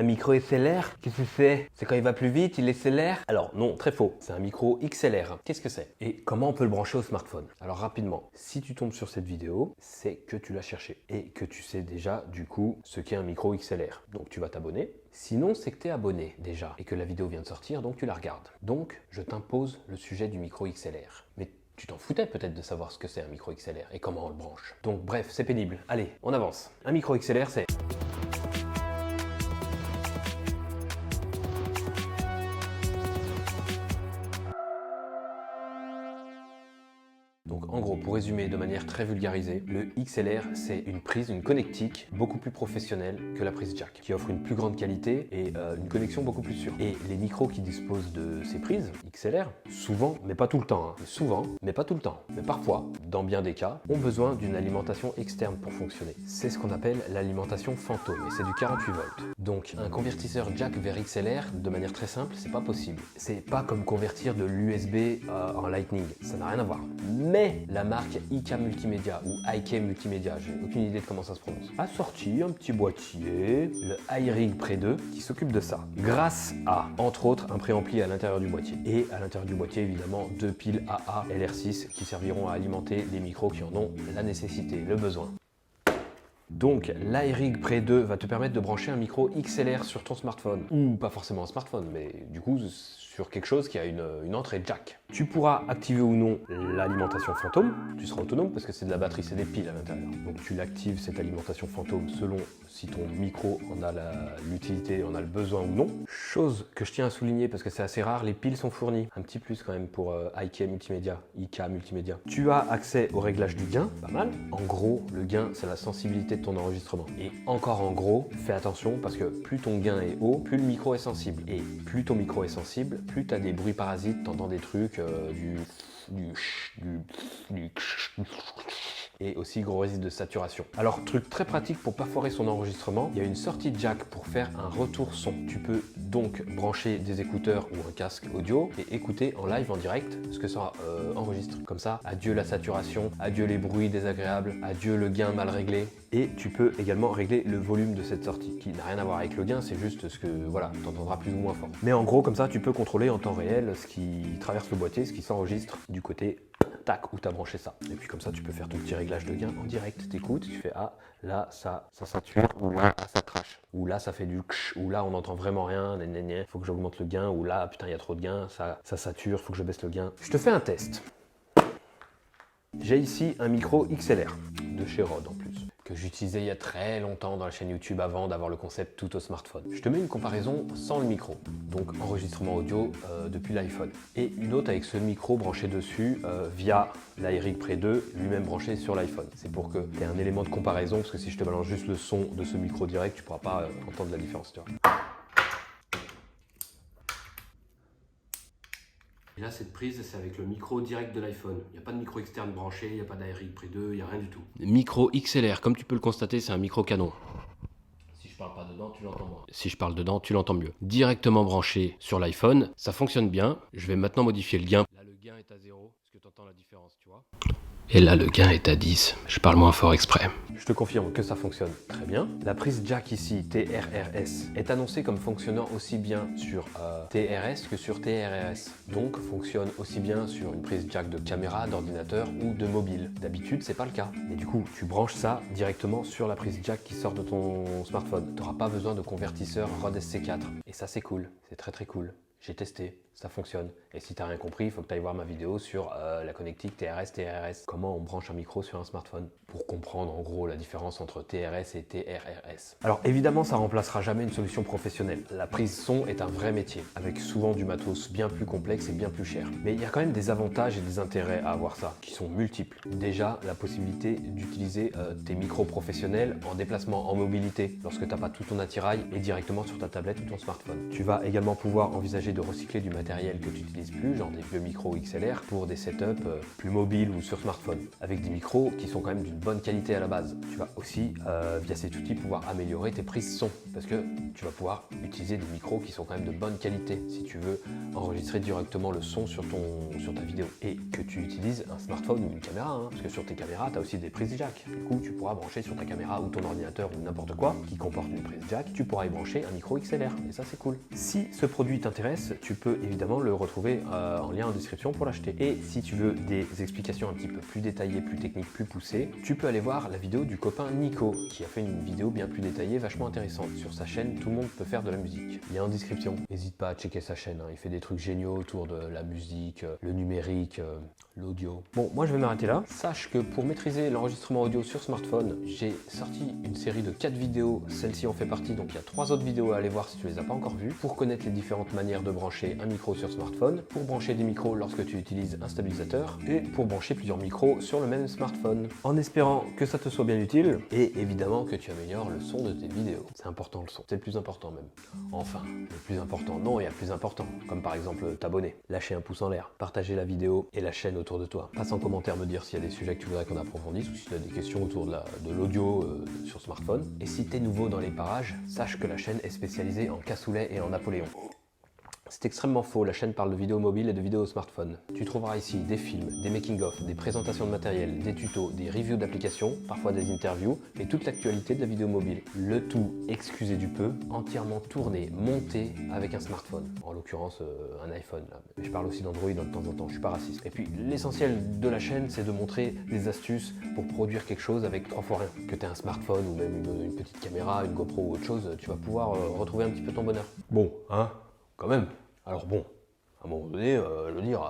Un micro SLR? Qu'est-ce que c'est? C'est quand il va plus vite, il est SLR? Alors non, très faux, c'est un micro XLR. Qu'est-ce que c'est? Et comment on peut le brancher au smartphone? Alors rapidement, si tu tombes sur cette vidéo, c'est que tu l'as cherché et que tu sais déjà du coup ce qu'est un micro XLR. Donc tu vas t'abonner. Sinon, c'est que tu es abonné déjà et que la vidéo vient de sortir, donc tu la regardes. Donc je t'impose le sujet du micro XLR. Mais tu t'en foutais peut-être de savoir ce que c'est un micro XLR et comment on le branche. Donc bref, c'est pénible. Allez, on avance. Un micro XLR, c'est... Donc en gros, pour résumer de manière très vulgarisée, le XLR c'est une prise, une connectique beaucoup plus professionnelle que la prise jack, qui offre une plus grande qualité et une connexion beaucoup plus sûre. Et les micros qui disposent de ces prises XLR, souvent, mais pas tout le temps, souvent, mais pas tout le temps, mais parfois, dans bien des cas, ont besoin d'une alimentation externe pour fonctionner. C'est ce qu'on appelle l'alimentation fantôme et c'est du 48 volts. Donc un convertisseur jack vers XLR, de manière très simple, c'est pas possible. C'est pas comme convertir de l'USB en Lightning, ça n'a rien à voir. Mais la marque IK Multimédia ou IK Multimédia, j'ai aucune idée de comment ça se prononce, a sorti un petit boîtier, le iRig Pre 2, qui s'occupe de ça. Grâce à, entre autres, un préampli à l'intérieur du boîtier. Et à l'intérieur du boîtier, évidemment, 2 piles AA LR6 qui serviront à alimenter les micros qui en ont la nécessité, le besoin. Donc l'iRig Pre 2 va te permettre de brancher un micro XLR sur ton smartphone. Ou pas forcément un smartphone, mais du coup sur quelque chose qui a une entrée jack. Tu pourras activer ou non l'alimentation fantôme. Tu seras autonome parce que c'est de la batterie, c'est des piles à l'intérieur. Donc tu l'actives cette alimentation fantôme selon si ton micro en a l'utilité, en a le besoin ou non. Chose que je tiens à souligner parce que c'est assez rare, les piles sont fournies. Un petit plus quand même pour IK Multimédia. Tu as accès au réglage du gain, pas mal. En gros, le gain, c'est la sensibilité de ton enregistrement. Et encore en gros, fais attention parce que plus ton gain est haut, plus le micro est sensible. Et plus ton micro est sensible, plus tu as des bruits parasites, t'entends des trucs, et aussi gros risque de saturation. Alors truc très pratique pour pas foirer son enregistrement, il y a une sortie jack pour faire un retour son. Tu peux donc brancher des écouteurs ou un casque audio et écouter en live, en direct, ce que ça enregistre. Comme ça, adieu la saturation, adieu les bruits désagréables, adieu le gain mal réglé. Et tu peux également régler le volume de cette sortie, qui n'a rien à voir avec le gain, c'est juste ce que, voilà, tu entendras plus ou moins fort. Mais en gros, comme ça, tu peux contrôler en temps réel ce qui traverse le boîtier, ce qui s'enregistre du côté tac où tu as branché ça. Et puis comme ça, tu peux faire ton petit réglage de gain en direct. T'écoutes, tu fais ah, là, ça sature, ou là, ça crache, ou là, ça fait du ksh, ou là, on n'entend vraiment rien, faut que j'augmente le gain, ou là, putain, il y a trop de gain, ça sature, faut que je baisse le gain. Je te fais un test. J'ai ici un micro XLR de chez Rode en plus, que j'utilisais il y a très longtemps dans la chaîne YouTube avant d'avoir le concept tout au smartphone. Je te mets une comparaison sans le micro, donc enregistrement audio depuis l'iPhone, et une autre avec ce micro branché dessus via l'iRig Pre 2, lui-même branché sur l'iPhone. C'est pour que tu aies un élément de comparaison, parce que si je te balance juste le son de ce micro direct, tu pourras pas entendre la différence, tu vois. Et là, cette prise, c'est avec le micro direct de l'iPhone. Il n'y a pas de micro externe branché, il n'y a pas d'iRig Pre 2, il n'y a rien du tout. Micro XLR, comme tu peux le constater, c'est un micro canon. Si je parle pas dedans, tu l'entends moins. Si je parle dedans, tu l'entends mieux. Directement branché sur l'iPhone, ça fonctionne bien. Je vais maintenant modifier le gain. Là, le gain est à 0. Est-ce que tu entends la différence, tu vois ? Et là, le gain est à 10. Je parle moins fort exprès. Je te confirme que ça fonctionne très bien. La prise jack ici, TRRS, est annoncée comme fonctionnant aussi bien sur TRS que sur TRRS. Donc, fonctionne aussi bien sur une prise jack de caméra, d'ordinateur ou de mobile. D'habitude, c'est pas le cas. Et du coup, tu branches ça directement sur la prise jack qui sort de ton smartphone. Tu n'auras pas besoin de convertisseur Rode SC4. Et ça, c'est cool. C'est très très cool. J'ai testé, ça fonctionne. Et si t'as rien compris, il faut que tu ailles voir ma vidéo sur la connectique TRS-TRS. Comment on branche un micro sur un smartphone pour comprendre en gros la différence entre TRS et TRRS. Alors évidemment, ça remplacera jamais une solution professionnelle. La prise son est un vrai métier, avec souvent du matos bien plus complexe et bien plus cher. Mais il y a quand même des avantages et des intérêts à avoir ça, qui sont multiples. Déjà, la possibilité d'utiliser tes micros professionnels en déplacement, en mobilité, lorsque tu n'as pas tout ton attirail et directement sur ta tablette ou ton smartphone. Tu vas également pouvoir envisager de recycler du matériel matériel que tu n'utilises plus, genre des vieux micros XLR, pour des setups plus mobiles ou sur smartphone, avec des micros qui sont quand même d'une bonne qualité à la base. Tu vas aussi, via cet outil, pouvoir améliorer tes prises son, parce que tu vas pouvoir utiliser des micros qui sont quand même de bonne qualité, si tu veux enregistrer directement le son sur ta vidéo, et que tu utilises un smartphone ou une caméra, hein, parce que sur tes caméras, tu as aussi des prises jack. Du coup, tu pourras brancher sur ta caméra ou ton ordinateur ou n'importe quoi qui comporte une prise jack, tu pourras y brancher un micro XLR, et ça c'est cool. Si ce produit t'intéresse, tu peux évidemment le retrouver en lien en description pour l'acheter. Et si tu veux des explications un petit peu plus détaillées, plus techniques, plus poussées, tu peux aller voir la vidéo du copain Nico, qui a fait une vidéo bien plus détaillée, vachement intéressante. Sur sa chaîne, tout le monde peut faire de la musique. Lien en description. N'hésite pas à checker sa chaîne, hein. Il fait des trucs géniaux autour de la musique, le numérique, l'audio. Bon, moi je vais m'arrêter là. Sache que pour maîtriser l'enregistrement audio sur smartphone, j'ai sorti une série de 4 vidéos, celle-ci en fait partie, donc il y a 3 autres vidéos à aller voir si tu les as pas encore vues, pour connaître les différentes manières de brancher un micro sur smartphone, pour brancher des micros lorsque tu utilises un stabilisateur, et pour brancher plusieurs micros sur le même smartphone. En espérant que ça te soit bien utile, et évidemment que tu améliores le son de tes vidéos. C'est important le son, c'est le plus important même. Enfin, le plus important, non, il y a plus important, comme par exemple t'abonner, lâcher un pouce en l'air, partager la vidéo et la chaîne autour de toi. Passe en commentaire me dire s'il y a des sujets que tu voudrais qu'on approfondisse ou si tu as des questions autour de l'audio sur smartphone. Et si tu es nouveau dans les parages, sache que la chaîne est spécialisée en cassoulet et en Napoléon. C'est extrêmement faux, la chaîne parle de vidéos mobiles et de vidéos smartphone. Tu trouveras ici des films, des making-of, des présentations de matériel, des tutos, des reviews d'applications, parfois des interviews, et toute l'actualité de la vidéo mobile. Le tout, excusez du peu, entièrement tourné, monté avec un smartphone. En l'occurrence, un iPhone. Là. Mais je parle aussi d'Android de temps en temps, je suis pas raciste. Et puis, l'essentiel de la chaîne, c'est de montrer des astuces pour produire quelque chose avec 3 fois rien. Que tu aies un smartphone ou même une petite caméra, une GoPro ou autre chose, tu vas pouvoir retrouver un petit peu ton bonheur. Bon, hein, quand même. Alors bon, à un moment donné, je veux dire,